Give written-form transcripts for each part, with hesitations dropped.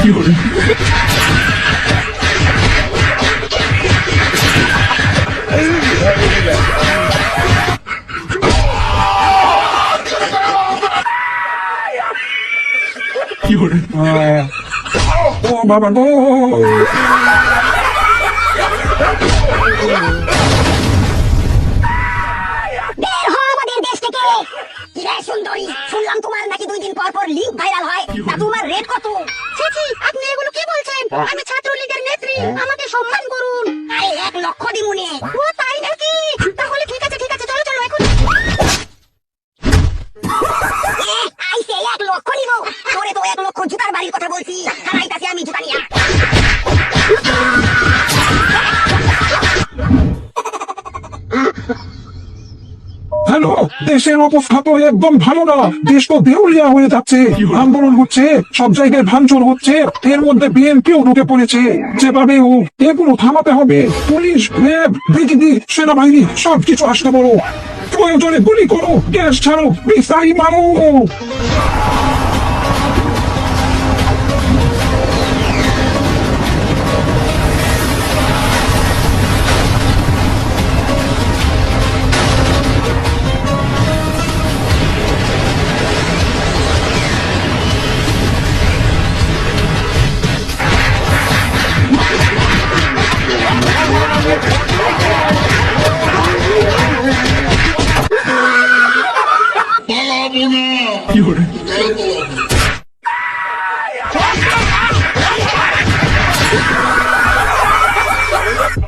ও বাবা গো, বের হও আমাদের দেশ থেকে। কিরে সুন্দরী, শুনলাম তোমার নাকি 2 দিন পর পর লিঙ্ক ভাইরাল হয়, তা তোমার রেট কত? ছি, আপনি এগুলো কি বলছেন? আমি ছাত্রলীগের নেত্রী, আমাকে সম্মান করুন। আরে 1 লক্ষ দিমুনে। ও তাই নাকি? তাহলে ঠিক আছে, চলো এখন। আইসে 1 লক্ষ নিব। তোরে তো 1 লক্ষ জুতার বাড়ির কথা বলছি, হারাইতাছি আমি জুতা নিয়া। হ্যালো, দেশের অবস্থা তো একদম ভালো না। দেশ তো দেউলিয়া হয়ে যাচ্ছে, আন্দোলন হচ্ছে, সব জায়গায় ভাঙচুর হচ্ছে, এর মধ্যে বিএনপিও ঢুকে পড়েছে। যেভাবে হোক এগুলো থামাতে হবে। পুলিশ, র্যাব, বিজিবি, সেনাবাহিনী সবকিছু আসতে বলো। প্রয়োজনে গুলি করো, গ্যাস ছাড়ো, মিসাইল মারো।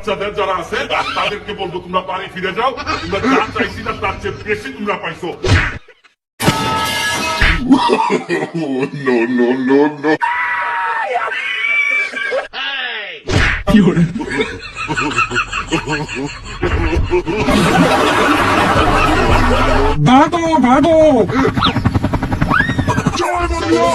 বাচ্চাদের যারা আছে তাদেরকে বলবো তোমরা বাড়ি ফিরে যাও, তোমরা যা চাইছি না তার চেয়ে বেশি তোমরা পাইছো। ভাগো ভাগো। জয় বাংলা।